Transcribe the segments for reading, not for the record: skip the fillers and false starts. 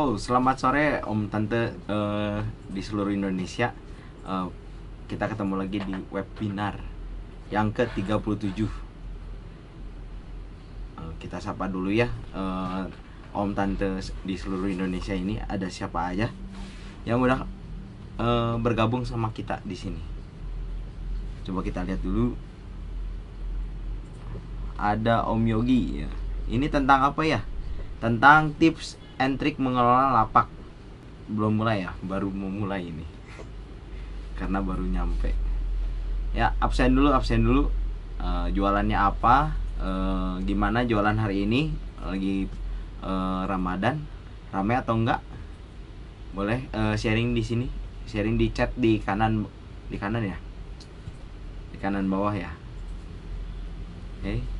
Halo, selamat sore Om Tante di seluruh Indonesia. Eh, kita ketemu lagi di webinar yang ke-37. Kita sapa dulu ya, Om Tante di seluruh Indonesia ini ada siapa aja yang udah bergabung sama kita di sini. Coba kita lihat dulu. Ada Om Yogi ya. Ini tentang apa ya? Tentang tips and trick mengelola lapak. Belum mulai ya, baru mau mulai ini. Karena baru nyampe. Ya, absen dulu. Jualannya apa? Gimana jualan hari ini? Lagi Ramadan, rame atau enggak? Boleh sharing di sini, sharing di chat di kanan ya, di kanan bawah ya. Oke.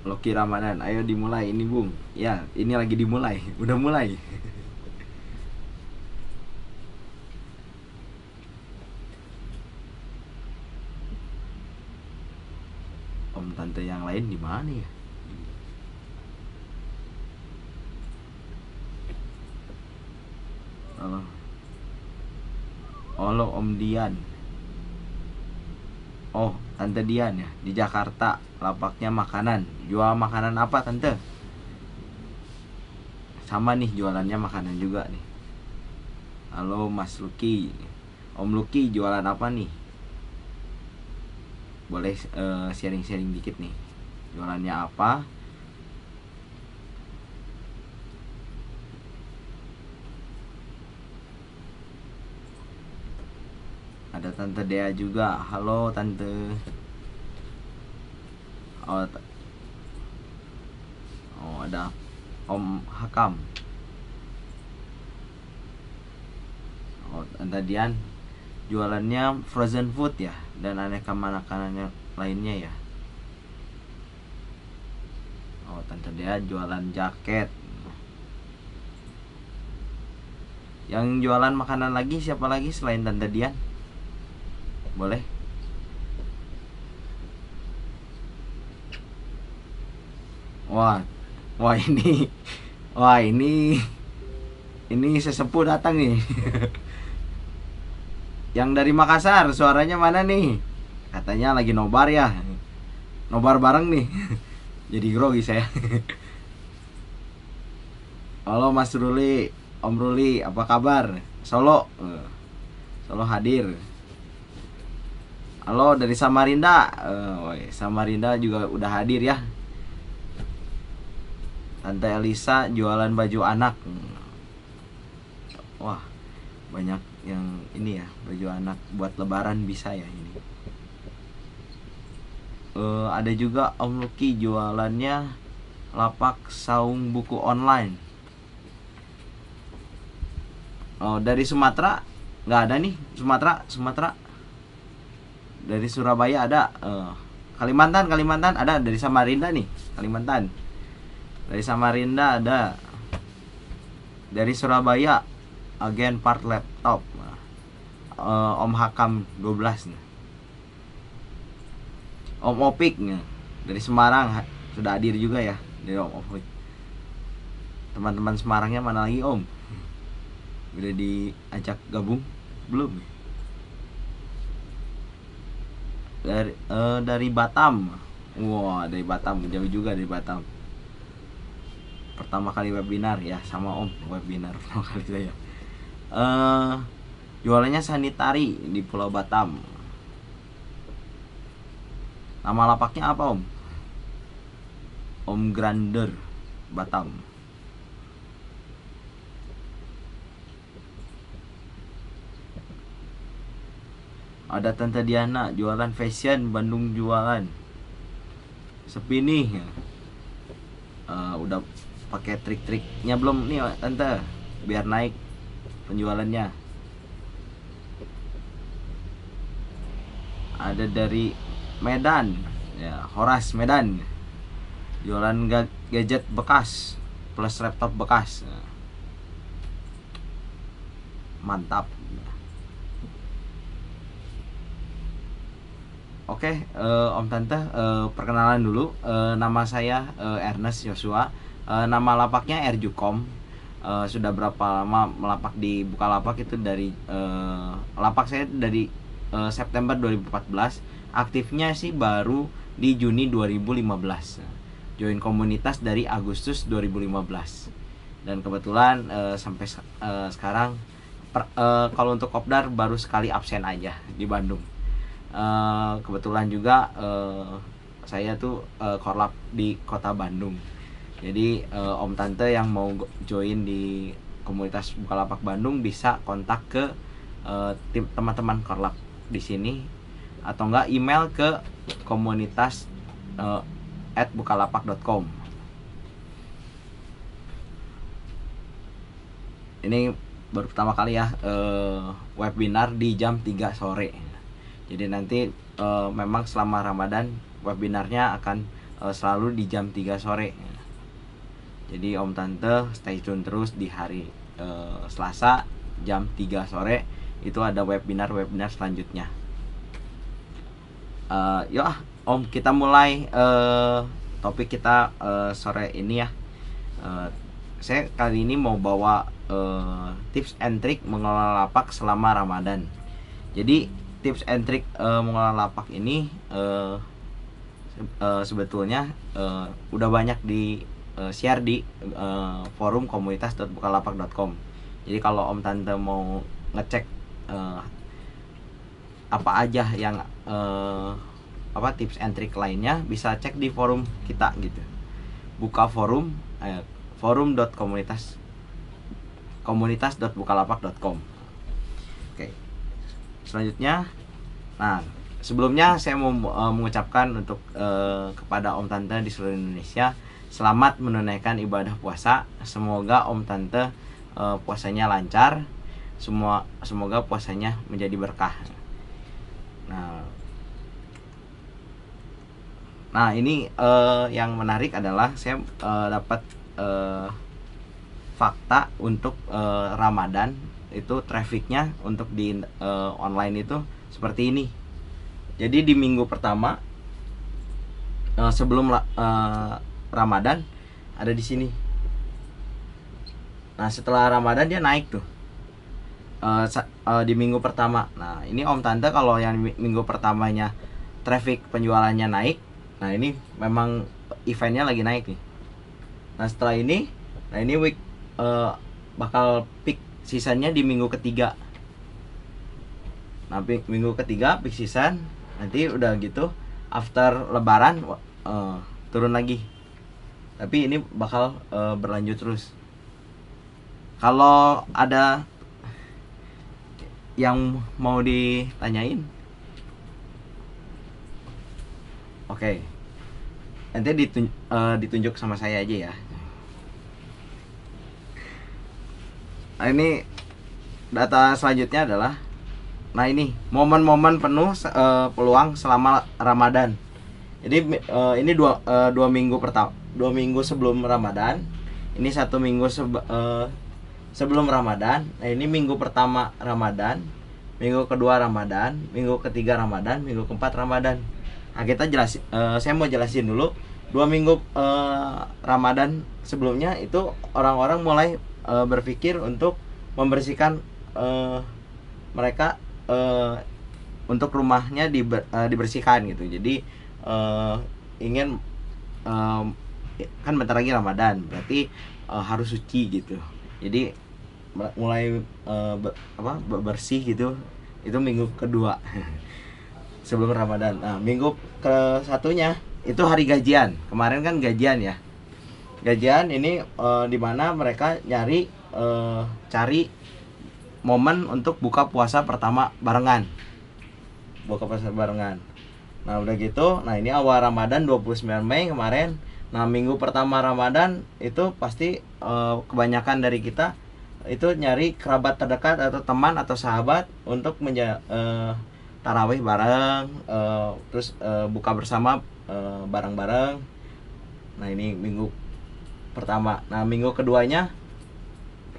Loki Ramadan, ayo dimulai ini Bung. Ya, ini lagi dimulai, udah mulai. Om tante yang lain di mana ya? Halo Om Dian. Oh, Tante Dian ya, di Jakarta. Lapaknya makanan. Jual makanan apa Tante? Sama nih, jualannya makanan juga nih. Halo Mas Lucky. Om Lucky jualan apa nih? Boleh sharing-sharing dikit nih. Jualannya apa? Ada Tante Dea juga. Halo Tante. Oh, ada Om Hakam. Oh, Tante Dian jualannya frozen food ya, dan aneka makanan lainnya ya. Oh, Tante Dea jualan jaket. Yang jualan makanan lagi siapa lagi selain Tante Dian? Boleh? Wah, wah ini sesepuh datang nih. Yang dari Makassar, suaranya mana nih? Katanya lagi nobar ya. Nobar bareng nih. Jadi grogi saya. Halo Mas Ruli, Om Ruli, apa kabar? Solo. Solo hadir. Halo dari Samarinda. Samarinda juga udah hadir ya. Tante Elisa jualan baju anak. Wah, banyak yang ini ya, baju anak buat lebaran bisa ya ini. Ada juga Om Lucky jualannya lapak saung buku online. Oh, dari Sumatera nggak ada nih. Sumatera dari Surabaya ada. Kalimantan ada. Dari Samarinda nih, Kalimantan. Dari Samarinda ada. Dari Surabaya agen part laptop. Om Hakam 12 nih. Om Opik nih, dari Semarang sudah hadir juga ya, dari Om Opik. Teman-teman Semarangnya mana lagi Om? Udah diajak gabung belum? Dari Batam. Wah, dari Batam, jauh juga dari Batam. Pertama kali webinar ya sama Om, webinar pertama kali saya. Jualannya sanitari di Pulau Batam. Nama lapaknya apa Om? Om Grander Batam. Ada Tante Diana jualan fashion Bandung jualan. Sepi nih. Udah pakai trik-triknya belum nih Tante biar naik penjualannya? Ada dari Medan ya, Horas Medan jualan gadget bekas plus laptop bekas. Mantap. Oke, Om Tante, perkenalan dulu. Nama saya Ernest Joshua. Nama lapaknya Erjukom. Sudah berapa lama melapak di Bukalapak itu dari lapak saya dari September 2014. Aktifnya sih baru di Juni 2015. Join komunitas dari Agustus 2015. Dan kebetulan sampai sekarang kalau untuk kopdar baru sekali absen aja di Bandung. Kebetulan juga saya tuh korlap di kota Bandung. Jadi Om Tante yang mau join di komunitas Bukalapak Bandung bisa kontak ke tim teman-teman korlap di sini, atau enggak email ke komunitas @bukalapak.com. Ini baru pertama kali ya webinar di jam 3 sore. Jadi nanti memang selama Ramadan webinarnya akan selalu di jam 3 sore. Jadi Om Tante stay tune terus di hari Selasa jam 3 sore itu ada webinar selanjutnya. Yuk Om, kita mulai topik kita sore ini ya. Saya kali ini mau bawa tips and trick mengelola lapak selama Ramadan. Jadi tips and trick mengelola lapak ini sebetulnya udah banyak di share di forum komunitas.bukalapak.com. Jadi kalau Om Tante mau ngecek apa aja yang tips and trick lainnya, bisa cek di forum kita gitu. Buka forum komunitas.bukalapak.com. Oke. Selanjutnya, nah sebelumnya saya mau mengucapkan untuk kepada Om Tante di seluruh Indonesia, selamat menunaikan ibadah puasa. Semoga Om Tante puasanya lancar, semoga puasanya menjadi berkah. Nah ini yang menarik adalah saya dapat fakta untuk Ramadan itu trafficnya untuk di online itu seperti ini. Jadi di minggu pertama sebelum Ramadan ada di sini. Nah setelah Ramadan dia naik tuh di minggu pertama. Nah ini Om Tante kalau yang minggu pertamanya traffic penjualannya naik, nah ini memang eventnya lagi naik nih. Nah setelah ini, nah ini week bakal peak seasonnya di minggu ketiga. Nah minggu ketiga peak season, nanti udah gitu after lebaran turun lagi. Tapi ini bakal berlanjut terus. Kalau ada yang mau ditanyain, oke. Nanti ditunjuk sama saya aja ya. Nah ini data selanjutnya adalah, nah ini momen-momen penuh peluang selama Ramadan. Jadi ini dua minggu pertama, 2 minggu sebelum Ramadan, ini 1 minggu sebelum Ramadan. Nah ini minggu pertama Ramadan, minggu kedua Ramadan, minggu ketiga Ramadan, minggu keempat Ramadan. Nah kita saya mau jelasin dulu 2 minggu Ramadan sebelumnya itu orang-orang mulai berpikir untuk membersihkan mereka untuk rumahnya dibersihkan gitu. Jadi ingin kan bentar lagi Ramadan, berarti harus suci gitu. Jadi mulai bersih gitu. Itu minggu kedua sebelum Ramadan. Nah minggu ke satunya itu hari gajian. Kemarin kan gajian ya. Gajian ini dimana mereka cari momen untuk buka puasa pertama barengan. Nah udah gitu, nah ini awal Ramadan 29 Mei kemarin. Nah minggu pertama Ramadan itu pasti kebanyakan dari kita itu nyari kerabat terdekat atau teman atau sahabat untuk tarawih bareng, terus buka bersama bareng-bareng. Nah ini minggu pertama. Nah minggu keduanya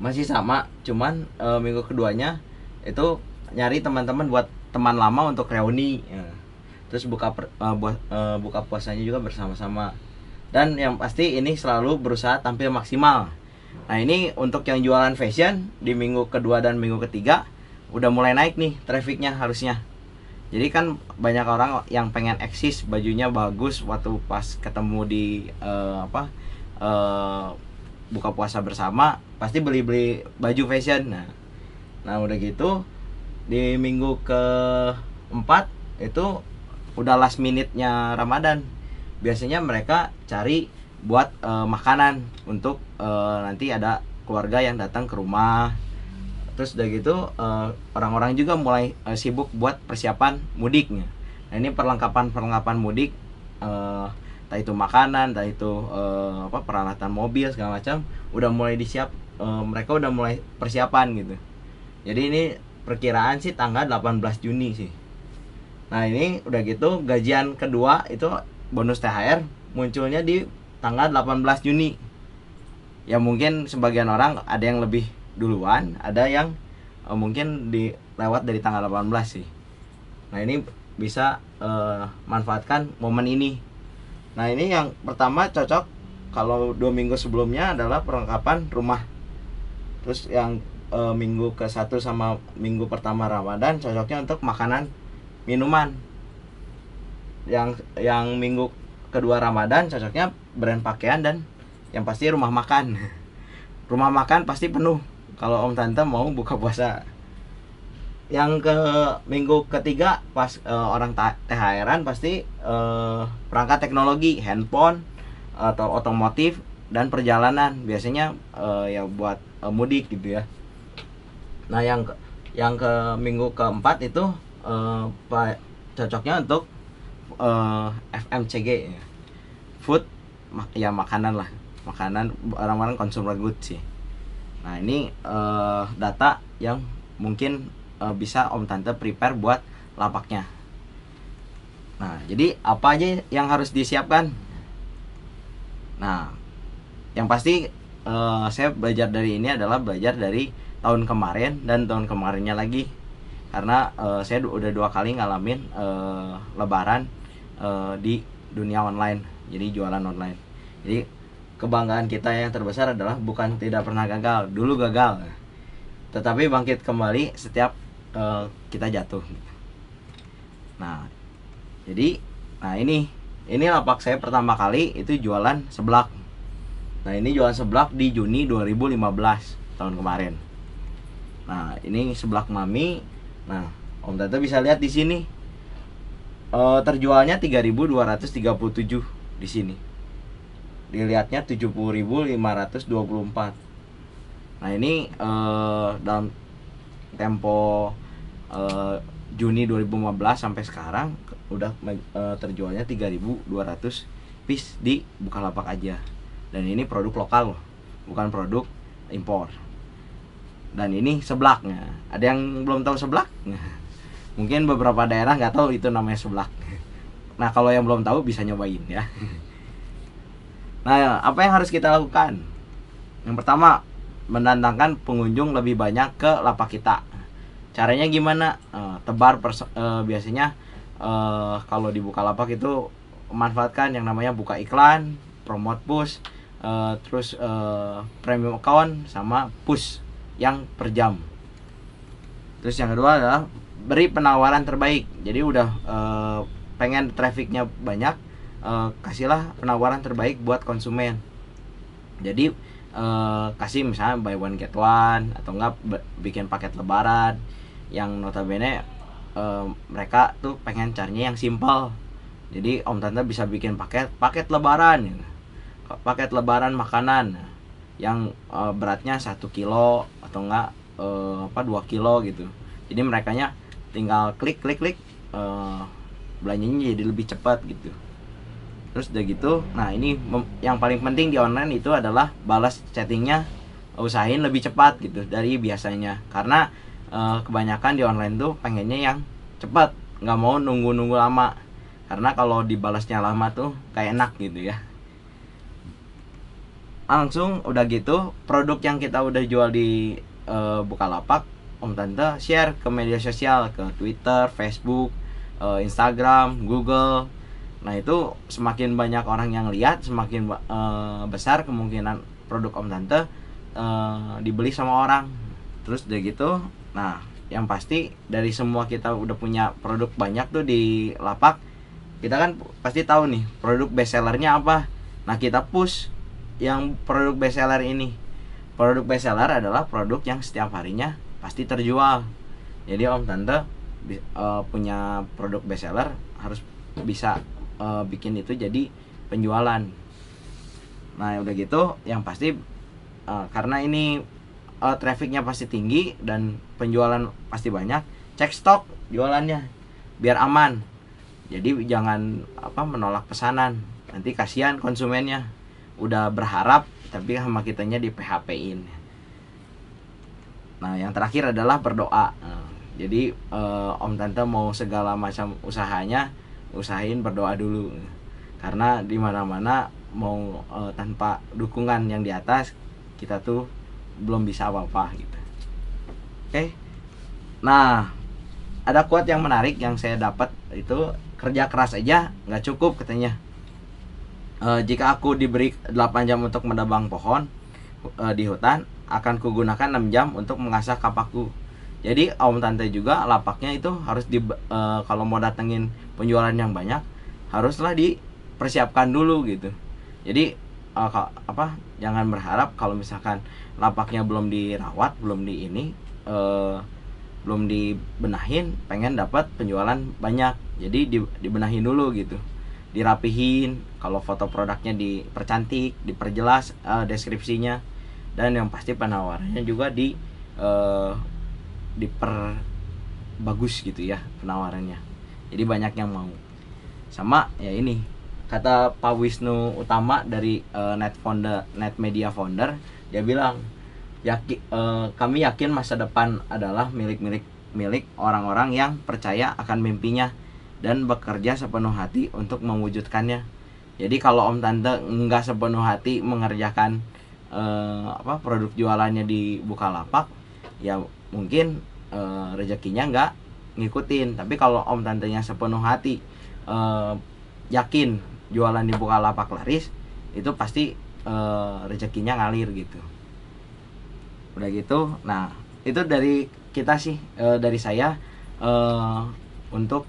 masih sama, cuman minggu keduanya itu nyari teman-teman buat teman lama untuk reuni. terus buka puasanya juga bersama-sama. Dan yang pasti ini selalu berusaha tampil maksimal. Nah ini untuk yang jualan fashion di minggu kedua dan minggu ketiga udah mulai naik nih trafficnya harusnya. Jadi kan banyak orang yang pengen eksis bajunya bagus waktu pas ketemu di buka puasa bersama, pasti beli baju fashion. Nah udah gitu di minggu keempat itu udah last minute-nya Ramadan. Biasanya mereka cari buat makanan untuk nanti ada keluarga yang datang ke rumah. Terus udah gitu orang-orang juga mulai sibuk buat persiapan mudiknya. Nah ini perlengkapan mudik, entah itu makanan, entah itu peralatan mobil segala macam udah mulai mereka udah mulai persiapan gitu. Jadi ini perkiraan sih tanggal 18 Juni sih. Nah ini udah gitu gajian kedua itu bonus THR munculnya di tanggal 18 Juni. Ya mungkin sebagian orang ada yang lebih duluan, ada yang mungkin lewat dari tanggal 18 sih. Nah ini bisa manfaatkan momen ini. Nah ini yang pertama cocok kalau 2 minggu sebelumnya adalah perlengkapan rumah. Terus yang minggu ke-1 sama minggu pertama Ramadan cocoknya untuk makanan minuman. Yang minggu kedua Ramadan cocoknya brand pakaian dan yang pasti rumah makan. Rumah makan pasti penuh kalau om tante mau buka puasa. Yang ke minggu ketiga pas orang THR-an pasti perangkat teknologi, handphone atau otomotif dan perjalanan biasanya ya buat mudik gitu ya. Nah yang ke minggu keempat itu cocoknya untuk FMCG ya. Food ya makanan orang-orang consumer goods sih. Nah ini data yang mungkin bisa om tante prepare buat lapaknya. Nah jadi apa aja yang harus disiapkan? Nah yang pasti saya belajar dari ini adalah belajar dari tahun kemarin dan tahun kemarinnya lagi, karena saya udah 2 kali ngalamin lebaran di dunia online, jadi jualan online. Jadi kebanggaan kita yang terbesar adalah bukan tidak pernah gagal, dulu gagal, tetapi bangkit kembali setiap kita jatuh. Nah jadi ini lapak saya pertama kali itu jualan seblak. Nah ini jualan seblak di Juni 2015 tahun kemarin. Nah ini seblak mami. Nah om tante bisa lihat di sini terjualnya 3.237 di sini. Dilihatnya 70.524. Nah ini dalam tempo Juni 2015 sampai sekarang udah terjualnya 3.200 piece di Bukalapak aja. Dan ini produk lokal loh, bukan produk impor. Dan ini seblaknya. Ada yang belum tahu seblak? Mungkin beberapa daerah nggak tahu itu namanya seblak. Nah kalau yang belum tahu bisa nyobain ya. Nah apa yang harus kita lakukan? Yang pertama, mendatangkan pengunjung lebih banyak ke lapak kita. Caranya gimana? Biasanya kalau di Bukalapak itu memanfaatkan yang namanya buka iklan, promote push, terus premium account sama push yang per jam. Terus yang kedua adalah beri penawaran terbaik. Jadi udah pengen trafficnya banyak, kasihlah penawaran terbaik buat konsumen. Jadi kasih misalnya buy one get one, atau enggak bikin paket lebaran yang notabene mereka tuh pengen carinya yang simple. Jadi om tante bisa bikin paket lebaran gitu. Paket lebaran makanan yang beratnya 1 kilo atau enggak 2 kilo gitu. Jadi merekanya tinggal klik belanjanya jadi lebih cepat gitu. Terus udah gitu, nah ini yang paling penting di online itu adalah balas chattingnya, usahain lebih cepat gitu dari biasanya. Karena kebanyakan di online tuh pengennya yang cepat, nggak mau nunggu lama. Karena kalau dibalasnya lama tuh kayak enak gitu ya. Langsung udah gitu, produk yang kita udah jual di Bukalapak, om tante share ke media sosial, ke Twitter, Facebook, Instagram, Google. Nah itu semakin banyak orang yang lihat, semakin besar kemungkinan produk Om Tante dibeli sama orang. Terus udah gitu, nah yang pasti dari semua kita udah punya produk banyak tuh di lapak, kita kan pasti tahu nih produk bestsellernya apa. Nah kita push yang produk bestseller ini. Produk bestseller adalah produk yang setiap harinya pasti terjual. Jadi Om Tante punya produk bestseller harus bisa bikin itu jadi penjualan. Nah udah gitu yang pasti karena ini trafficnya pasti tinggi dan penjualan pasti banyak, cek stok jualannya biar aman. Jadi jangan menolak pesanan, nanti kasihan konsumennya udah berharap tapi sama kitanya di PHP-in. Nah yang terakhir adalah berdoa. Jadi Om Tante mau segala macam usahanya usahain berdoa dulu, karena dimana-mana mau tanpa dukungan yang di atas kita tuh belum bisa apa-apa gitu. Oke. Nah ada quote yang menarik yang saya dapat itu, kerja keras aja nggak cukup katanya. Jika aku diberi 8 jam untuk menebang pohon di hutan, akan kugunakan 6 jam untuk mengasah kapakku. Jadi Om Tante juga lapaknya itu harus kalau mau datengin penjualan yang banyak haruslah dipersiapkan dulu gitu. Jadi jangan berharap kalau misalkan lapaknya belum dirawat, belum dibenahin, pengen dapat penjualan banyak. Jadi dibenahin dulu gitu, dirapihin, kalau foto produknya dipercantik, diperjelas deskripsinya, dan yang pasti penawarannya juga diperbagus gitu ya penawarannya, jadi banyak yang mau. Sama ya ini kata Pak Wisnu Utama dari Net Media Founder, dia bilang kami yakin masa depan adalah milik orang-orang yang percaya akan mimpinya dan bekerja sepenuh hati untuk mewujudkannya. Jadi kalau Om Tante nggak sepenuh hati mengerjakan produk jualannya di Bukalapak, ya mungkin rezekinya nggak ngikutin. Tapi kalau Om Tantenya sepenuh hati yakin jualan di Bukalapak laris, itu pasti rezekinya ngalir gitu. Udah gitu, nah itu dari kita sih, dari saya untuk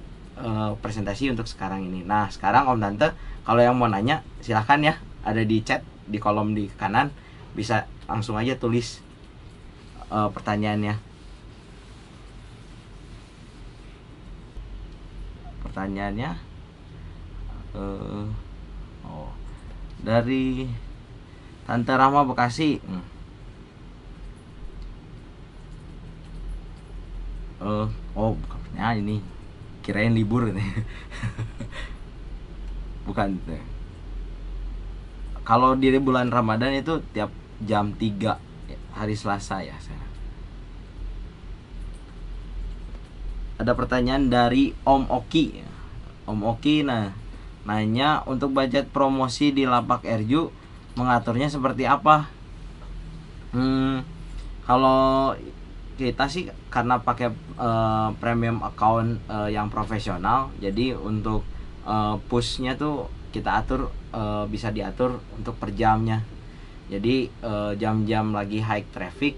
presentasi untuk sekarang ini. Nah sekarang Om Tante kalau yang mau nanya silahkan ya, ada di chat di kolom di kanan, bisa langsung aja tulis pertanyaannya. Dari Tante Rama Bekasi. Bukannya ini, kirain libur ini. Bukan. Kalau di bulan Ramadan itu tiap jam 3 hari Selasa ya. Ada pertanyaan dari Om Oki. Om Oki nanya untuk budget promosi di Lapak Erju mengaturnya seperti apa? Kalau kita sih karena pakai premium account yang profesional, jadi untuk pushnya tuh kita atur, bisa diatur untuk per jamnya. Jadi jam-jam lagi high traffic,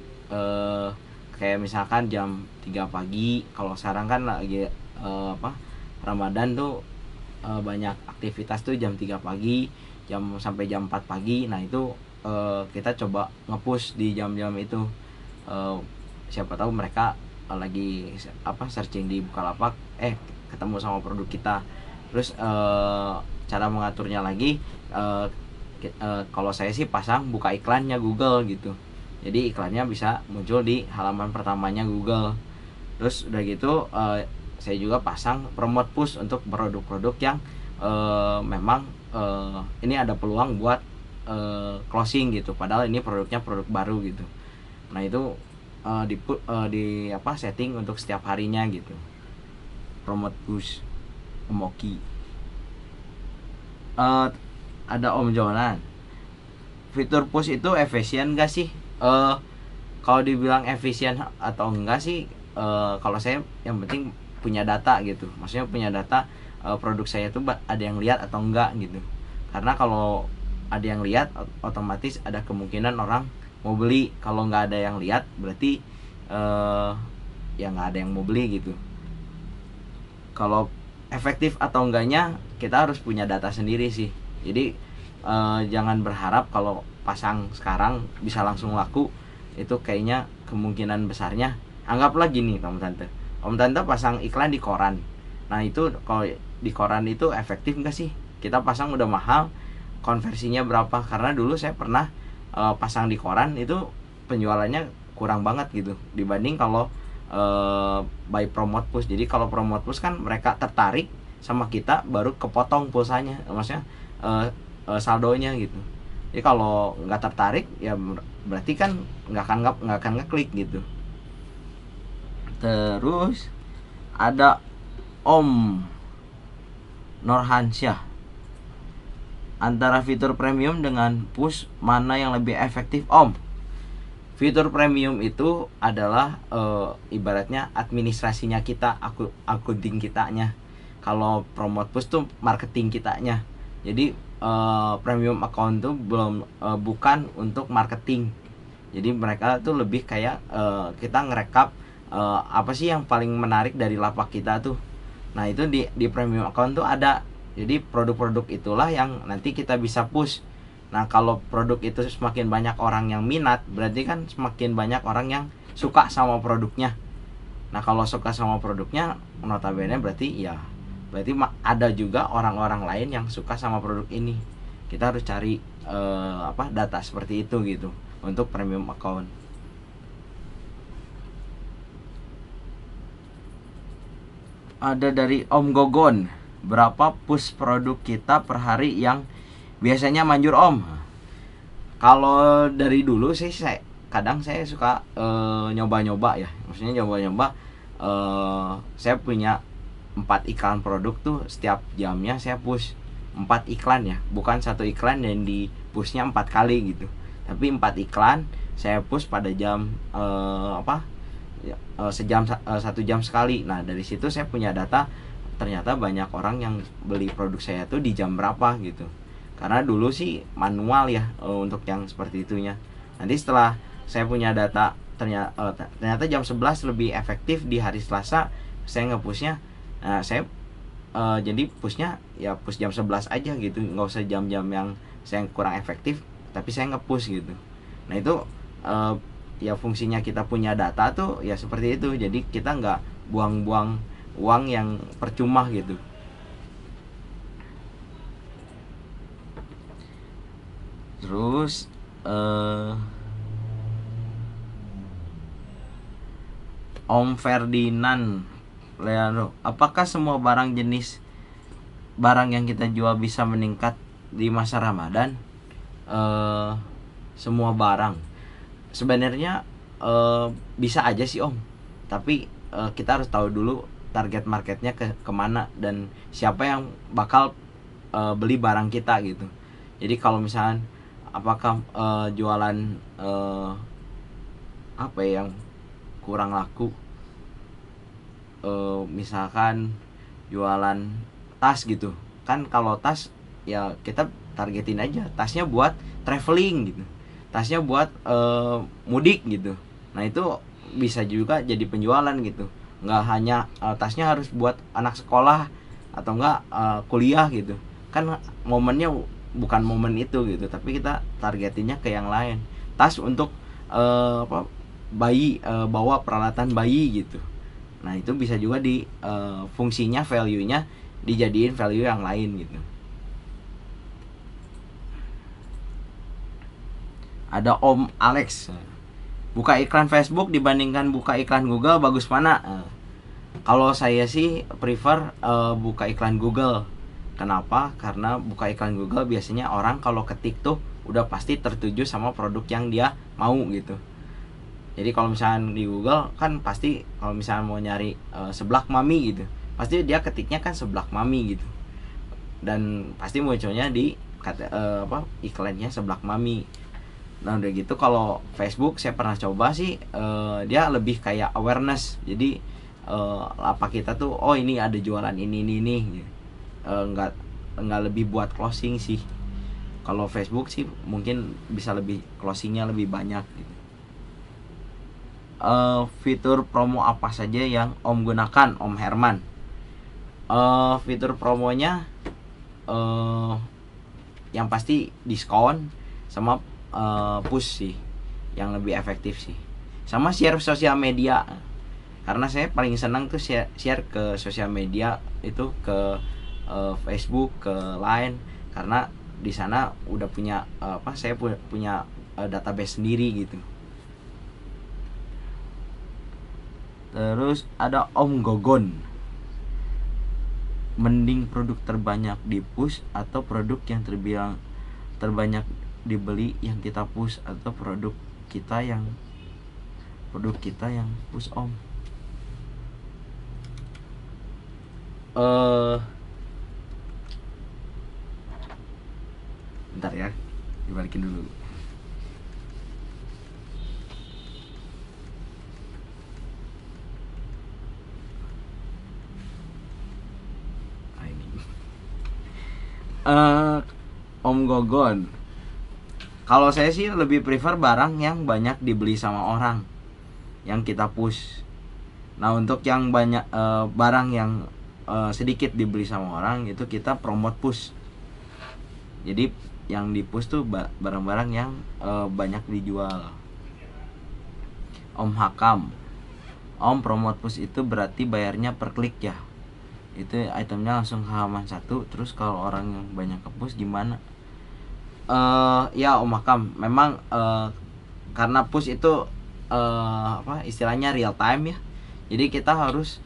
kayak misalkan jam 3 pagi, kalau sekarang kan lagi Ramadan tuh banyak aktivitas tuh jam 3 pagi sampai jam 4 pagi. Nah itu kita coba nge-push di jam-jam itu. Siapa tahu mereka lagi searching di Bukalapak, ketemu sama produk kita. Terus cara mengaturnya lagi, kalau saya sih pasang buka iklannya Google gitu. Jadi iklannya bisa muncul di halaman pertamanya Google. Terus udah gitu saya juga pasang promote push untuk produk-produk yang memang ini ada peluang buat closing gitu, padahal ini produknya produk baru gitu. Nah itu setting untuk setiap harinya gitu. Promote push. Om Oki. Ada Om Jonan, fitur push itu efisien gak sih? Kalau dibilang efisien atau enggak sih, kalau saya yang penting punya data gitu, maksudnya punya data produk saya tuh ada yang lihat atau enggak gitu. Karena kalau ada yang lihat otomatis ada kemungkinan orang mau beli. Kalau nggak ada yang lihat berarti ya nggak ada yang mau beli gitu. Kalau efektif atau enggaknya kita harus punya data sendiri sih. Jadi jangan berharap kalau pasang sekarang bisa langsung laku. Itu kayaknya kemungkinan besarnya, anggaplah gini om tante pasang iklan di koran. Nah itu kalau di koran itu efektif nggak sih? Kita pasang udah mahal, konversinya berapa? Karena dulu saya pernah pasang di koran itu penjualannya kurang banget gitu dibanding kalau by promote push. Jadi kalau promote push kan mereka tertarik sama kita baru kepotong pulsanya, maksudnya saldonya gitu. Jadi kalau nggak tertarik ya berarti kan nggak akan ngeklik gitu. Terus ada Om Norhansyah, antara fitur premium dengan push mana yang lebih efektif Om? Fitur premium itu adalah ibaratnya administrasinya kita, akunting kitanya. Kalau promote push tuh marketing kitanya. Jadi premium account tuh bukan untuk marketing. Jadi mereka tuh lebih kayak kita ngerekap apa sih yang paling menarik dari lapak kita tuh. Nah itu di premium account tuh ada. Jadi produk-produk itulah yang nanti kita bisa push. Nah kalau produk itu semakin banyak orang yang minat, berarti kan semakin banyak orang yang suka sama produknya. Nah kalau suka sama produknya, notabene berarti ada juga orang-orang lain yang suka sama produk ini. Kita harus cari data seperti itu gitu untuk premium account. Ada dari Om Gogon, berapa push produk kita per hari yang biasanya manjur Om? Kalau dari dulu sih kadang saya suka nyoba-nyoba ya, maksudnya nyoba-nyoba. Saya punya 4 iklan produk tuh, setiap jamnya saya push 4 iklan ya, bukan satu iklan dan di pushnya 4 kali gitu, tapi 4 iklan saya push pada jam sejam 1 jam sekali. Nah dari situ saya punya data, ternyata banyak orang yang beli produk saya tuh di jam berapa gitu. Karena dulu sih manual ya untuk yang seperti itunya. Nanti setelah saya punya data, ternyata jam 11 lebih efektif di hari Selasa saya nge-pushnya. Nah saya jadi pushnya ya push jam 11 aja gitu, nggak usah jam-jam yang saya kurang efektif, tapi saya nge-push gitu. Nah itu ya fungsinya kita punya data tuh ya seperti itu. Jadi kita nggak buang-buang uang yang percuma gitu. Terus Om Ferdinand Leandro, apakah semua barang yang kita jual bisa meningkat di masa Ramadan? Semua barang sebenarnya bisa aja sih Om, tapi kita harus tahu dulu target marketnya kemana dan siapa yang bakal beli barang kita gitu. Jadi kalau misalnya apakah jualan apa yang kurang laku, misalkan jualan tas gitu kan. Kalau tas ya kita targetin aja tasnya buat traveling gitu, tasnya buat mudik gitu. Nah itu bisa juga jadi penjualan gitu. Nggak hanya tasnya harus buat anak sekolah atau enggak kuliah gitu kan, momennya bukan momen itu gitu, tapi kita targetinnya ke yang lain. Tas untuk bayi, bawa peralatan bayi gitu. Nah itu bisa juga di fungsinya, value-nya dijadiin value yang lain gitu. Ada Om Alex, buka iklan Facebook dibandingkan buka iklan Google bagus mana? Kalau saya sih prefer buka iklan Google. Kenapa? Karena buka iklan Google biasanya orang kalau ketik tuh udah pasti tertuju sama produk yang dia mau gitu. Jadi kalau misalnya di Google kan pasti kalau misalnya mau nyari seblak mami gitu, pasti dia ketiknya kan seblak mami gitu. Dan pasti munculnya di iklannya seblak mami. Nah udah gitu kalau Facebook saya pernah coba sih, dia lebih kayak awareness. Jadi lapak kita tuh, oh ini ada jualan ini. Nggak lebih buat closing sih. Kalau Facebook sih mungkin bisa lebih closingnya lebih banyak gitu. Fitur promo apa saja yang Om gunakan, Om Herman? Fitur promonya yang pasti diskon sama push sih yang lebih efektif sih, sama share sosial media, karena saya paling senang tuh share ke sosial media itu ke Facebook, ke Line, karena di sana udah punya saya punya database sendiri gitu. Terus ada Om Gogon, mending produk terbanyak di push atau produk yang terbilang terbanyak dibeli yang kita push, atau produk kita yang push Om? Bentar ya, dibalikin dulu. Om Gogon, kalau saya sih lebih prefer barang yang banyak dibeli sama orang yang kita push. Nah untuk yang banyak barang yang sedikit dibeli sama orang itu kita promote push. Jadi yang di push tuh barang-barang yang banyak dijual. Om Hakam, Om promote push itu berarti bayarnya per klik ya? Itu itemnya langsung ke halaman 1. Terus kalau orang yang banyak ke push gimana? Ya Om Hakam, memang karena push itu istilahnya real time ya. Jadi kita harus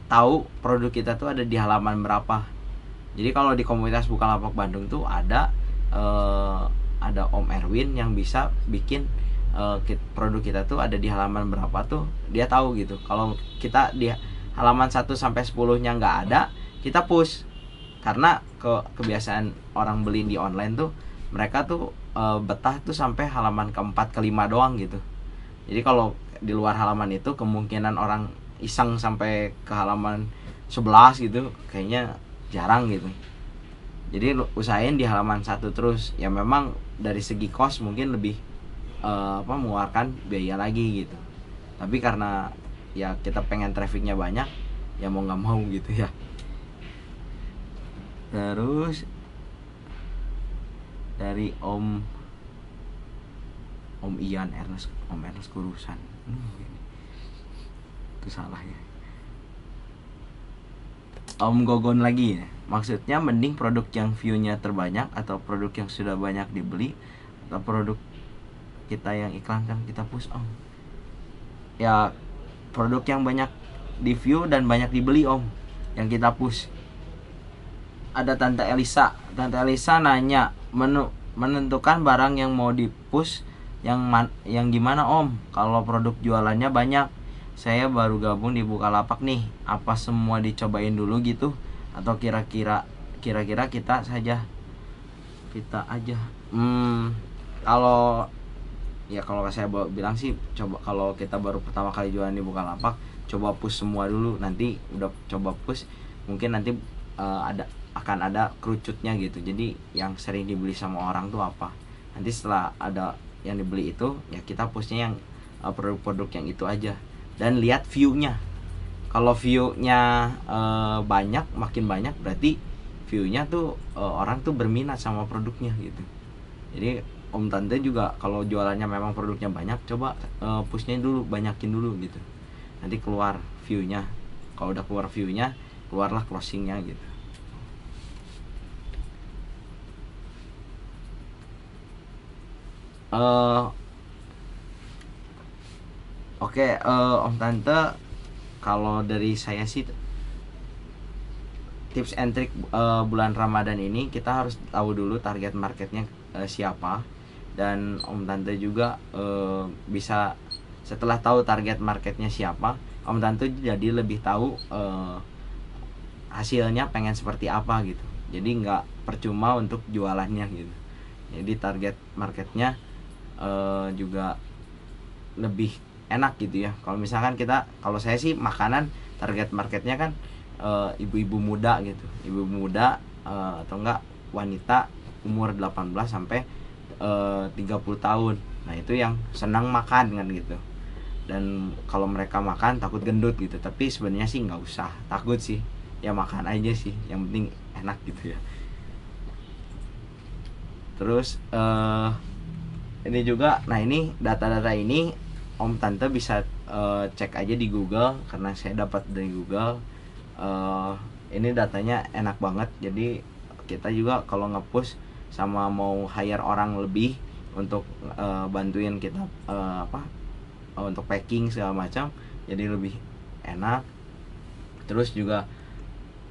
tahu produk kita tuh ada di halaman berapa. Jadi kalau di komunitas Bukalapak Bandung tuh ada Om Erwin yang bisa bikin produk kita tuh ada di halaman berapa tuh dia tahu gitu. Kalau kita di halaman 1 sampai 10-nya nggak ada, kita push. Karena kebiasaan orang beli di online tuh mereka tuh betah tuh sampai halaman ke-4 ke-5 doang gitu. Jadi kalau di luar halaman itu kemungkinan orang iseng sampai ke halaman 11 gitu kayaknya jarang gitu. Jadi usahain di halaman 1 terus. Ya memang dari segi cost mungkin lebih mengeluarkan biaya lagi gitu. Tapi karena ya kita pengen trafficnya banyak, ya mau nggak mau gitu ya. Terus dari Om Ian Ernest, Om Ernest Kurusan, itu salah ya. Om Gogon lagi ya, maksudnya mending produk yang view-nya terbanyak atau produk yang sudah banyak dibeli, atau produk kita yang iklankan kita push Om? Ya produk yang banyak di view dan banyak dibeli Om, yang kita push. Ada Tante Elisa nanya, menentukan barang yang mau di push yang gimana Om? Kalau produk jualannya banyak, saya baru gabung di Bukalapak nih, apa semua dicobain dulu gitu, atau kira-kira kita aja? Kalau saya bilang sih, coba kalau kita baru pertama kali jualan di Bukalapak, coba push semua dulu. Nanti udah coba push, mungkin nanti akan ada kerucutnya gitu. Jadi yang sering dibeli sama orang tuh apa, nanti setelah ada yang dibeli itu ya kita pushnya yang produk-produk yang itu aja. Dan lihat view-nya. Kalau view-nya makin banyak berarti view-nya tuh orang tuh berminat sama produknya gitu. Jadi Om Tante juga kalau jualannya memang produknya banyak, coba pushnya dulu, banyakin dulu gitu. Nanti keluar view-nya. Kalau udah keluar view-nya, keluarlah closing-nya gitu. Oke, Om Tante, kalau dari saya sih tips and trick bulan Ramadan ini kita harus tahu dulu target marketnya siapa. Dan Om Tante juga bisa setelah tahu target marketnya siapa, Om Tante jadi lebih tahu hasilnya pengen seperti apa gitu. Jadi nggak percuma untuk jualannya gitu. Jadi target marketnya juga lebih enak gitu ya. Kalau misalkan kalau saya sih makanan target marketnya kan ibu-ibu muda gitu, ibu muda atau enggak wanita umur 18 sampai 30 tahun. Nah itu yang senang makan kan gitu. Dan kalau mereka makan takut gendut gitu, tapi sebenarnya sih nggak usah takut sih, ya makan aja sih, yang penting enak gitu ya. Terus ini juga, nah ini data-data ini om tante bisa cek aja di Google, karena saya dapat dari Google. Ini datanya enak banget, jadi kita juga kalau nge-push sama mau hire orang lebih untuk bantuin kita untuk packing segala macam, jadi lebih enak. Terus juga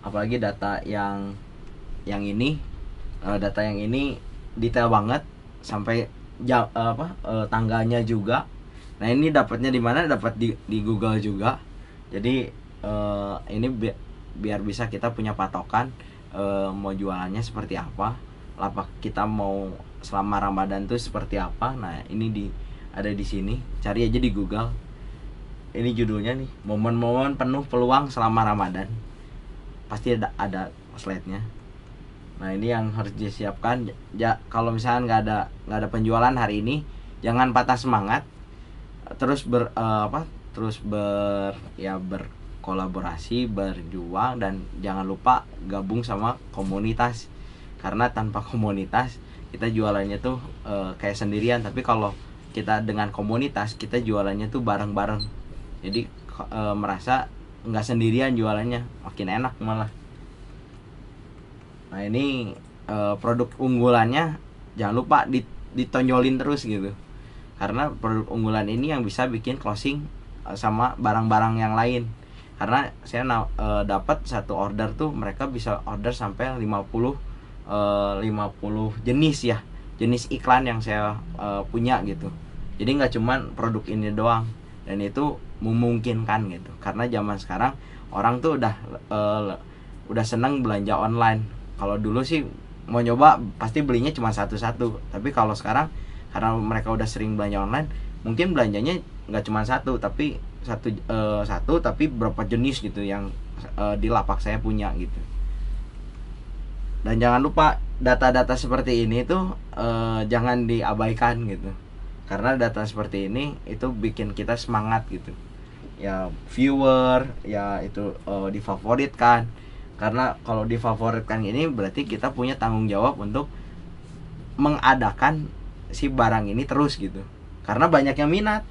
apalagi data data yang ini detail banget sampai tangganya juga. Nah ini dapatnya di mana? Dapat di Google juga. Jadi ini biar bisa kita punya patokan mau jualannya seperti apa, lapak kita mau selama Ramadan tuh seperti apa. Nah ini ada di sini, cari aja di Google. Ini judulnya nih, momen-momen penuh peluang selama Ramadan. Pasti ada slide-nya. Nah ini yang harus disiapkan. Kalau misalnya nggak ada penjualan hari ini, jangan patah semangat. Terus berkolaborasi, berjuang, dan jangan lupa gabung sama komunitas. Karena tanpa komunitas kita jualannya tuh kayak sendirian, tapi kalau kita dengan komunitas kita jualannya tuh bareng-bareng. Jadi merasa nggak sendirian jualannya, makin enak malah. Nah ini produk unggulannya jangan lupa ditonjolin terus gitu, karena produk unggulan ini yang bisa bikin closing sama barang-barang yang lain. Karena saya dapat satu order tuh mereka bisa order sampai 50 jenis ya, jenis iklan yang saya punya gitu. Jadi nggak cuman produk ini doang, dan itu memungkinkan gitu. Karena zaman sekarang orang tuh udah seneng belanja online. Kalau dulu sih mau nyoba pasti belinya cuma satu-satu, tapi kalau sekarang karena mereka udah sering belanja online, mungkin belanjanya nggak cuma satu tapi tapi berapa jenis gitu yang di lapak saya punya gitu. Dan jangan lupa data-data seperti ini tuh jangan diabaikan gitu, karena data seperti ini itu bikin kita semangat gitu ya. Viewer ya itu difavoritkan, karena kalau difavoritkan ini berarti kita punya tanggung jawab untuk mengadakan si barang ini terus gitu, karena banyak yang minat.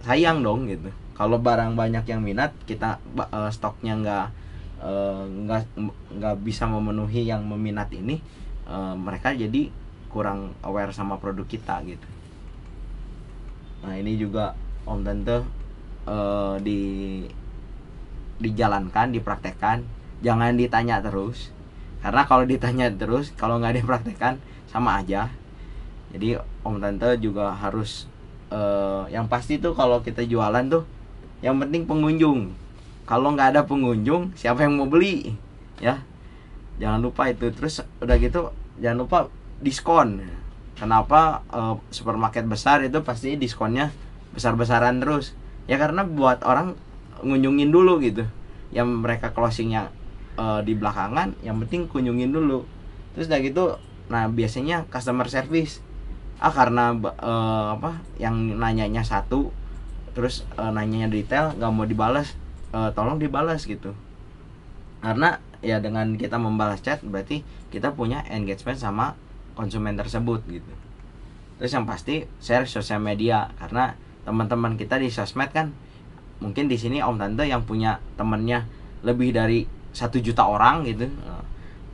Sayang dong gitu kalau barang banyak yang minat, kita stoknya nggak bisa memenuhi yang meminat ini, mereka jadi kurang aware sama produk kita gitu. Nah ini juga om tante dijalankan, dipraktekkan, jangan ditanya terus, karena kalau ditanya terus, kalau nggak dipraktekkan sama aja. Jadi om tante juga harus yang pasti tuh kalau kita jualan tuh yang penting pengunjung. Kalau nggak ada pengunjung, siapa yang mau beli ya? Jangan lupa itu. Terus udah gitu jangan lupa diskon. Kenapa supermarket besar itu pasti diskonnya besar-besaran terus? Ya karena buat orang ngunjungin dulu gitu. Yang mereka closingnya di belakangan, yang penting kunjungin dulu. Terus udah gitu, nah biasanya customer service karena yang nanyanya satu, terus nanyanya detail, nggak mau dibalas, tolong dibalas gitu. Karena ya dengan kita membalas chat berarti kita punya engagement sama konsumen tersebut gitu. Terus yang pasti share sosial media, karena teman-teman kita di sosmed kan, mungkin di sini om tante yang punya temennya lebih dari 1 juta orang gitu,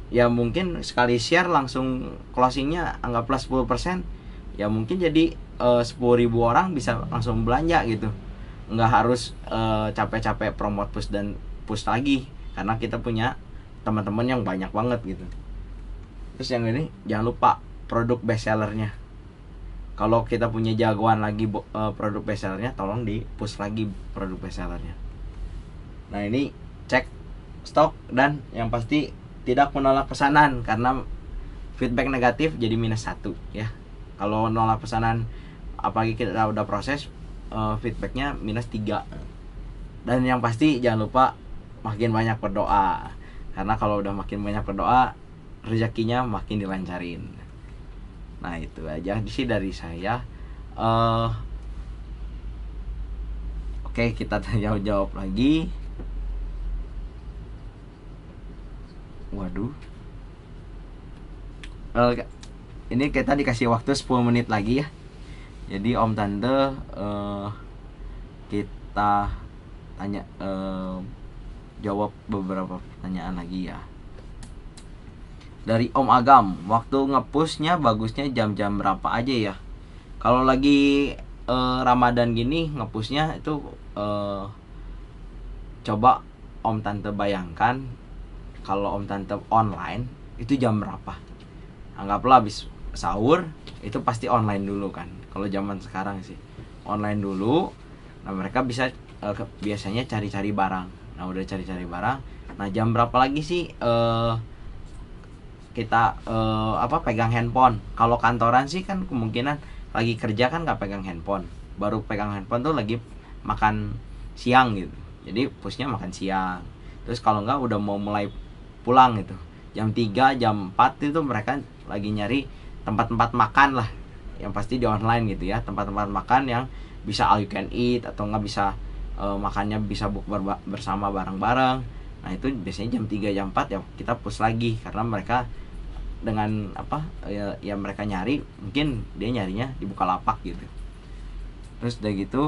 ya mungkin sekali share langsung closingnya anggaplah 10%, ya mungkin jadi 10.000 orang bisa langsung belanja gitu. Nggak harus capek-capek promote push lagi, karena kita punya teman-teman yang banyak banget gitu. Terus yang ini jangan lupa produk best sellernya. Kalau kita punya jagoan lagi produk best sellernya, tolong di push lagi produk best sellernya. Nah ini cek stok, dan yang pasti tidak menolak pesanan, karena feedback negatif jadi -1 ya. Kalau nolak pesanan apalagi kita udah proses, feedbacknya -3. Dan yang pasti jangan lupa makin banyak berdoa, karena kalau udah makin banyak berdoa rezekinya makin dilancarin. Nah itu aja sih dari saya. Oke, kita jawab lagi. Waduh, ini kita dikasih waktu 10 menit lagi ya. Jadi Om Tante kita tanya, jawab beberapa pertanyaan lagi ya. Dari Om Agam, waktu ngepushnya bagusnya jam-jam berapa aja ya? Kalau lagi Ramadan gini ngepushnya itu coba Om Tante bayangkan kalau Om Tante online itu jam berapa? Anggaplah habis sahur itu pasti online dulu kan. Kalau zaman sekarang sih online dulu. Nah mereka bisa biasanya cari-cari barang. Nah udah cari-cari barang. Nah jam berapa lagi sih kita pegang handphone? Kalau kantoran sih kan kemungkinan lagi kerja kan nggak pegang handphone. Baru pegang handphone tuh lagi makan siang gitu. Jadi pushnya makan siang. Terus kalau nggak udah mau mulai pulang gitu. Jam 3, jam 4 itu mereka lagi nyari tempat-tempat makan lah. Yang pasti di online gitu ya. Tempat-tempat makan yang bisa all you can eat atau nggak bisa makannya bisa bukber bersama bareng-bareng. Nah itu biasanya jam 3, jam 4 ya kita push lagi, karena mereka dengan ya mereka nyari, mungkin dia nyarinya di Bukalapak gitu. Terus udah gitu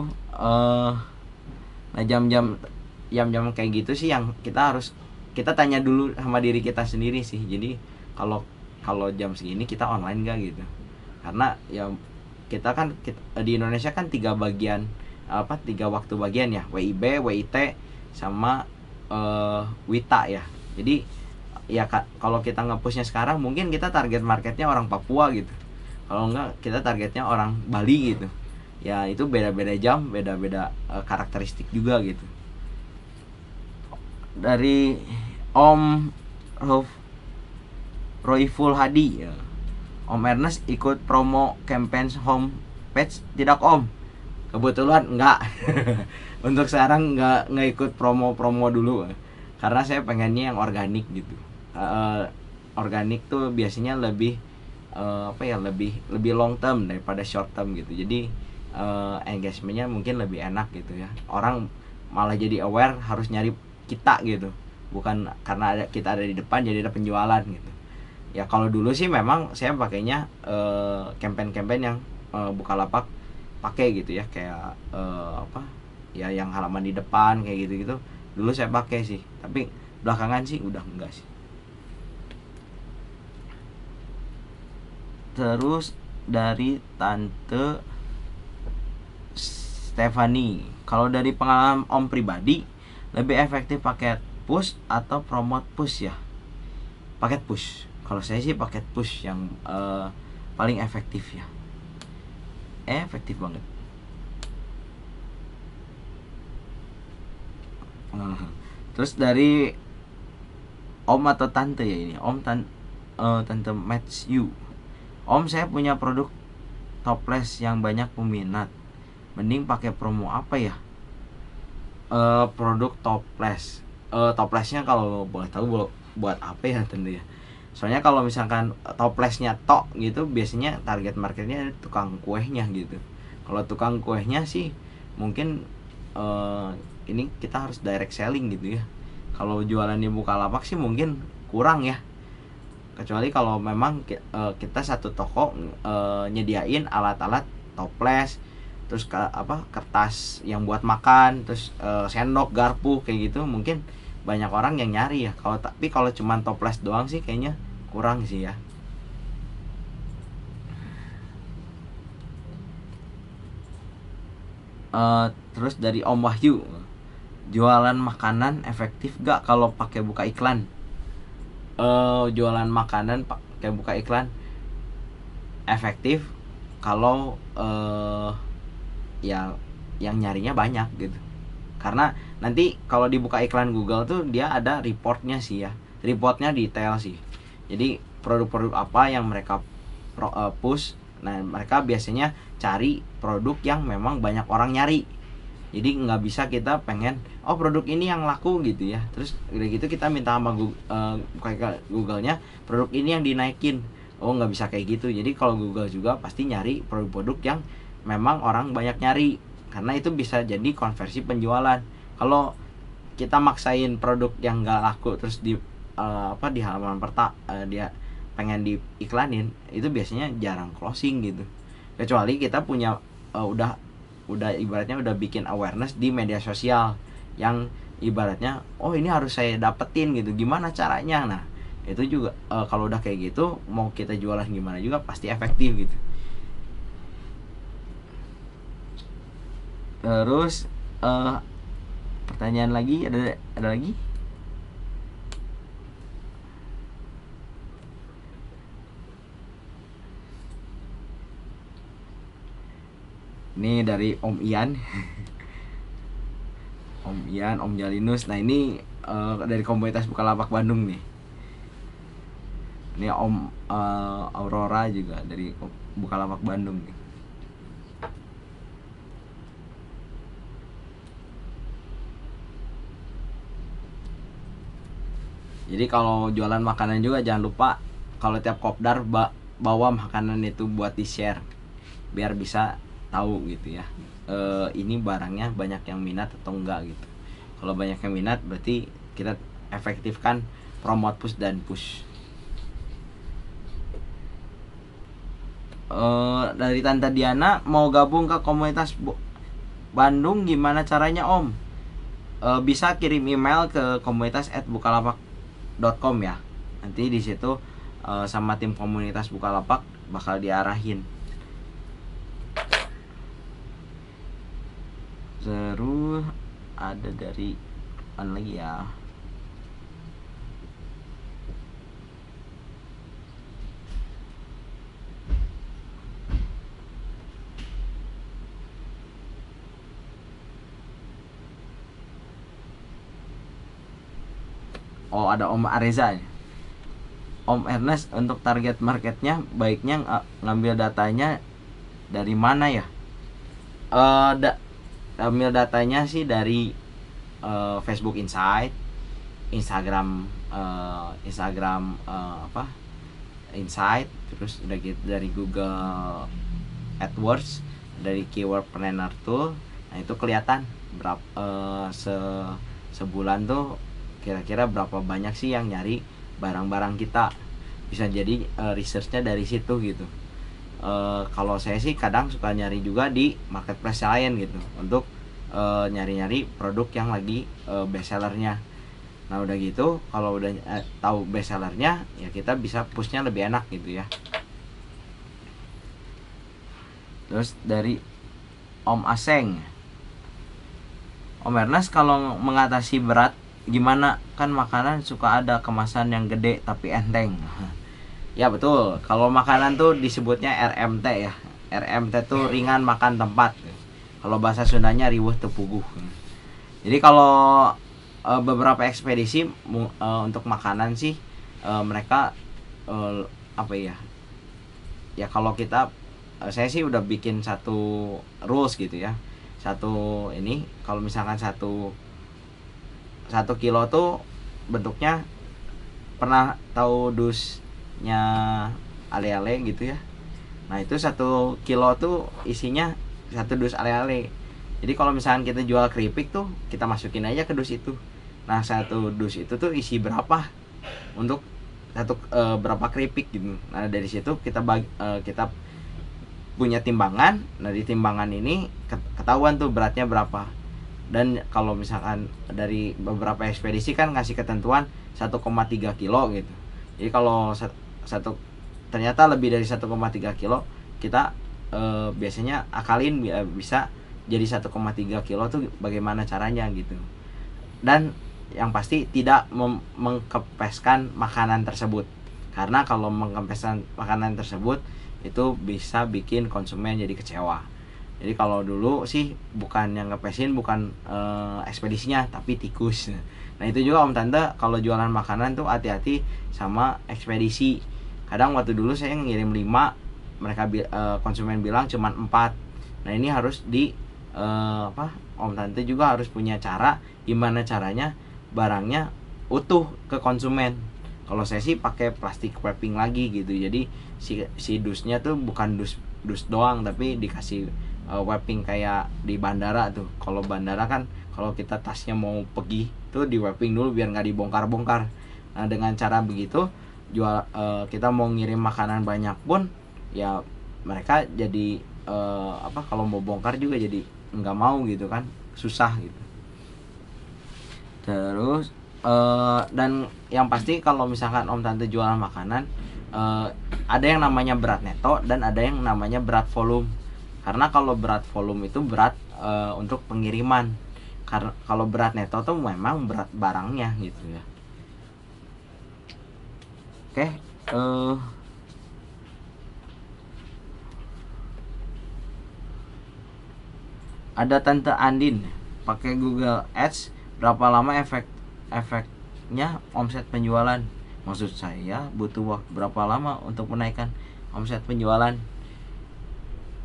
nah jam-jam kayak gitu sih yang kita tanya dulu sama diri kita sendiri sih. Jadi kalau jam segini kita online gak gitu, karena ya kita kan di Indonesia kan 3 waktu bagian ya, WIB, WIT sama WITA ya. Jadi ya kalau kita ngepushnya sekarang mungkin kita target marketnya orang Papua gitu, kalau enggak kita targetnya orang Bali gitu ya. Itu beda-beda jam, beda-beda karakteristik juga gitu. Dari Om Royful Hadi ya. Om Ernest ikut promo campaign home page tidak Om? Kebetulan enggak. Untuk sekarang enggak ikut promo dulu, karena saya pengennya yang organik gitu. Organik tuh biasanya lebih lebih long term daripada short term gitu. Jadi engagementnya mungkin lebih enak gitu ya. Orang malah jadi aware harus nyari kita gitu, bukan karena kita ada di depan jadi ada penjualan gitu ya. Kalau dulu sih memang saya pakainya campaign yang Bukalapak pakai gitu ya, kayak yang halaman di depan kayak gitu dulu saya pakai sih, tapi belakangan sih udah enggak sih. Terus dari Tante Stephanie, kalau dari pengalaman Om pribadi lebih efektif paket push atau promote push ya? Paket push. Kalau saya sih paket push yang paling efektif ya. Efektif banget. Terus dari Om atau Tante ya ini, Tante Match You. Om, saya punya produk toples yang banyak peminat. Mending pakai promo apa ya? Produk toples. Toplesnya kalau boleh tahu buat apa ya tentu ya. Soalnya kalau misalkan toplesnya tok gitu, biasanya target marketnya tukang kuehnya gitu. Kalau tukang kuehnya sih mungkin ini kita harus direct selling gitu ya. Kalau jualan di Bukalapak sih mungkin kurang ya. Kecuali kalau memang kita satu toko nyediain alat-alat toples, terus kertas yang buat makan, terus sendok, garpu kayak gitu, mungkin banyak orang yang nyari ya. Tapi kalau cuma toples doang sih kayaknya kurang sih ya. Terus dari Om Wahyu, jualan makanan efektif gak kalau pakai buka iklan? Jualan makanan pakai buka iklan efektif kalau yang nyarinya banyak gitu. Karena nanti kalau dibuka iklan Google tuh dia ada reportnya sih ya. Reportnya detail sih. Jadi produk-produk apa yang mereka push Nah mereka biasanya cari produk yang memang banyak orang nyari. Jadi nggak bisa kita pengen produk ini yang laku gitu ya, terus udah gitu kita minta sama Google-nya produk ini yang dinaikin. Nggak bisa kayak gitu. Jadi kalau Google juga pasti nyari produk-produk yang memang orang banyak nyari, karena itu bisa jadi konversi penjualan. Kalau kita maksain produk yang nggak laku terus di halaman pertama dia pengen diiklanin, itu biasanya jarang closing gitu. Kecuali kita punya udah ibaratnya udah bikin awareness di media sosial yang ibaratnya ini harus saya dapetin gitu, gimana caranya. Nah itu juga kalau udah kayak gitu mau kita jualan gimana juga pasti efektif gitu. Terus pertanyaan lagi, ada lagi? Ini dari Om Ian. Om Ian, Om Jalinus. Nah ini dari komunitas Bukalapak Bandung nih. Ini Om Aurora juga dari Bukalapak Bandung nih. Jadi kalau jualan makanan juga jangan lupa kalau tiap kopdar bawa makanan itu buat di share biar bisa tahu gitu ya, ini barangnya banyak yang minat atau enggak gitu. Kalau banyak yang minat berarti kita efektifkan promote push dan push. Dari Tante Diana, mau gabung ke komunitas Bandung gimana caranya Om? Bisa kirim email ke komunitas@bukalapak.com ya. Nanti di situ sama tim komunitas Bukalapak bakal diarahin. Terus ada dari mana lagi ya? Ada Om Areza. Om Ernest, untuk target marketnya baiknya ngambil datanya dari mana ya? Ambil datanya sih dari Facebook Insight, Instagram Insight, terus udah gitu dari Google AdWords, dari Keyword Planner Tool. Nah itu kelihatan berapa sebulan tuh kira-kira berapa banyak sih yang nyari barang-barang kita. Bisa jadi researchnya dari situ gitu. Kalau saya sih kadang suka nyari juga di marketplace lain gitu untuk nyari-nyari produk yang lagi bestsellernya. Nah udah gitu kalau udah tahu bestsellernya ya kita bisa pushnya lebih enak gitu ya. Terus dari Om Aseng, Om Ernest, kalau mengatasi berat gimana, kan makanan suka ada kemasan yang gede tapi enteng. Ya betul, kalau makanan tuh disebutnya RMT ya. RMT tuh ringan makan tempat. Kalau bahasa Sundanya riweuh teu puguh. Jadi kalau beberapa ekspedisi untuk makanan sih mereka apa ya? Ya kalau kita saya sih udah bikin satu rules gitu ya. Satu ini kalau misalkan satu kilo tuh bentuknya, pernah tahu dusnya ale-ale gitu ya. Nah itu 1 kilo tuh isinya 1 dus ale-ale. Jadi kalau misalkan kita jual keripik tuh kita masukin aja ke dus itu. Nah 1 dus itu tuh isi berapa untuk berapa keripik gitu. Nah dari situ kita kita punya timbangan. Nah di timbangan ini ketahuan tuh beratnya berapa. Dan kalau misalkan dari beberapa ekspedisi kan ngasih ketentuan 1,3 kilo gitu. Jadi kalau ternyata lebih dari 1,3 kilo, kita biasanya akalin bisa jadi 1,3 kilo tuh bagaimana caranya gitu. Dan yang pasti tidak mengkempeskan makanan tersebut, karena kalau mengkempeskan makanan tersebut itu bisa bikin konsumen jadi kecewa. Jadi kalau dulu sih bukan yang ngepesin, bukan ekspedisinya, tapi tikus. Nah itu juga Om Tante, kalau jualan makanan tuh hati-hati sama ekspedisi. Kadang waktu dulu saya ngirim 5 konsumen bilang cuman 4. Nah ini harus Om Tante juga harus punya cara gimana caranya barangnya utuh ke konsumen. Kalau saya sih pakai plastik wrapping lagi gitu, jadi si dusnya tuh bukan dus doang, tapi dikasih wrapping kayak di bandara tuh. Kalau bandara kan kalau kita tasnya mau pergi tuh di wrapping dulu biar nggak dibongkar-bongkar. Nah dengan cara begitu kita mau ngirim makanan banyak pun ya mereka jadi kalau mau bongkar juga jadi nggak mau gitu kan, susah gitu. Terus dan yang pasti kalau misalkan Om Tante jualan makanan, ada yang namanya berat neto dan ada yang namanya berat volume. Karena kalau berat volume itu berat untuk pengiriman. Karena kalau berat neto tuh memang berat barangnya gitu ya. Oke, ada Tante Andin pakai Google Ads, berapa lama efeknya omset penjualan? Maksud saya butuh waktu berapa lama untuk menaikkan omset penjualan?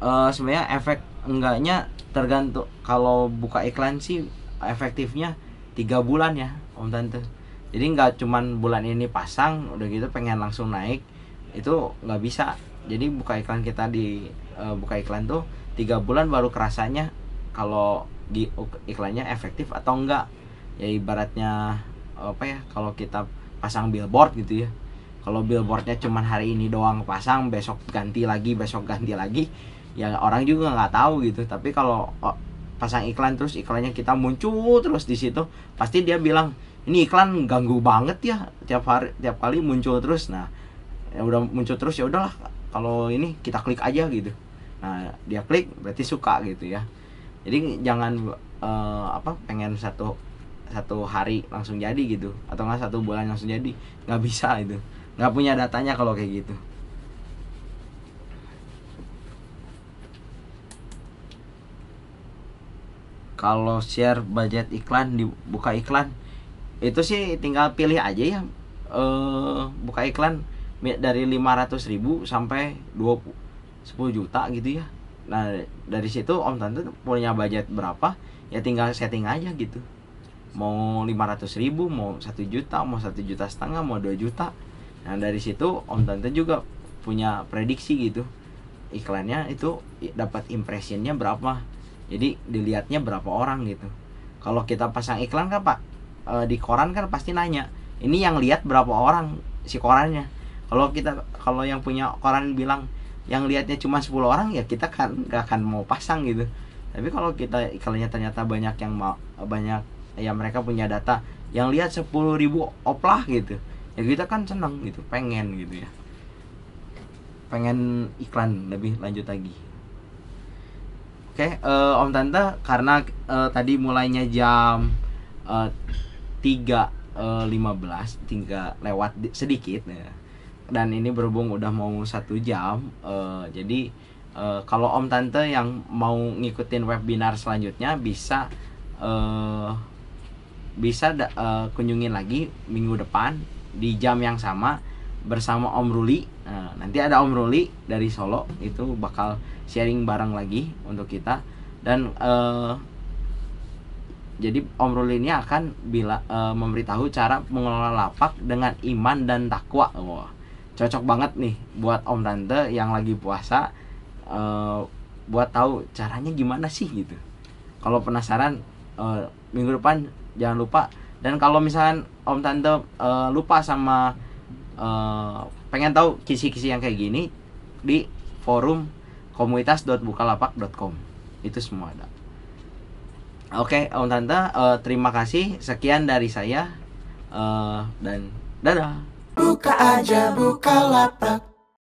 Sebenarnya efek enggaknya tergantung. Kalau buka iklan sih efektifnya 3 bulan ya Om Tante. Jadi nggak cuman bulan ini pasang udah gitu pengen langsung naik, itu nggak bisa. Jadi buka iklan kita di buka iklan tuh 3 bulan baru kerasanya kalau di iklannya efektif atau enggak. Ya ibaratnya kalau kita pasang billboard gitu ya. Kalau billboardnya cuman hari ini doang pasang, besok ganti lagi, ya orang juga nggak tahu gitu. Tapi kalau pasang iklan terus iklannya kita muncul terus di situ, pasti dia bilang ini iklan ganggu banget ya, tiap kali muncul terus. Nah ya udah muncul terus, ya udahlah kalau ini kita klik aja gitu. Nah dia klik berarti suka gitu ya. Jadi jangan pengen satu hari langsung jadi gitu, atau nggak 1 bulan langsung jadi, nggak bisa itu, nggak punya datanya kalau kayak gitu. Kalau share budget iklan dibuka iklan itu sih tinggal pilih aja ya, buka iklan dari 500.000 sampai 10 juta gitu ya. Nah dari situ Om Tante punya budget berapa ya, tinggal setting aja gitu, mau 500.000, mau 1 juta, mau 1,5 juta, mau 2 juta. Nah dari situ Om Tante juga punya prediksi gitu, iklannya itu dapat impressionnya berapa, jadi dilihatnya berapa orang gitu. Kalau kita pasang iklan kan Pak, di koran kan pasti nanya ini yang lihat berapa orang si korannya. Kalau yang punya koran bilang yang lihatnya cuma 10 orang, ya kita kan gak akan mau pasang gitu. Tapi kalau kita iklannya ternyata banyak yang ya mereka punya data yang lihat 10.000 oplah gitu, ya kita kan seneng gitu, pengen gitu ya, pengen iklan lebih lanjut lagi. Oke, Om Tante, karena tadi mulainya jam 3:15, 3 lewat sedikit ya. Dan ini berhubung udah mau 1 jam, jadi kalau Om Tante yang mau ngikutin webinar selanjutnya bisa kunjungin lagi minggu depan di jam yang sama bersama Om Ruli. Nanti ada Om Ruli dari Solo, itu bakal sharing bareng lagi untuk kita. Dan jadi Om Ruli ini akan memberitahu cara mengelola lapak dengan iman dan takwa. Wah, cocok banget nih buat Om Tante yang lagi puasa, buat tahu caranya gimana sih gitu. Kalau penasaran, minggu depan jangan lupa. Dan kalau misalkan Om Tante lupa sama pengen tahu kisi-kisi yang kayak gini, di forum komunitas.bukalapak.com itu semua ada. Oke, Om Tante, terima kasih. Sekian dari saya, dan dadah. Buka aja Bukalapak.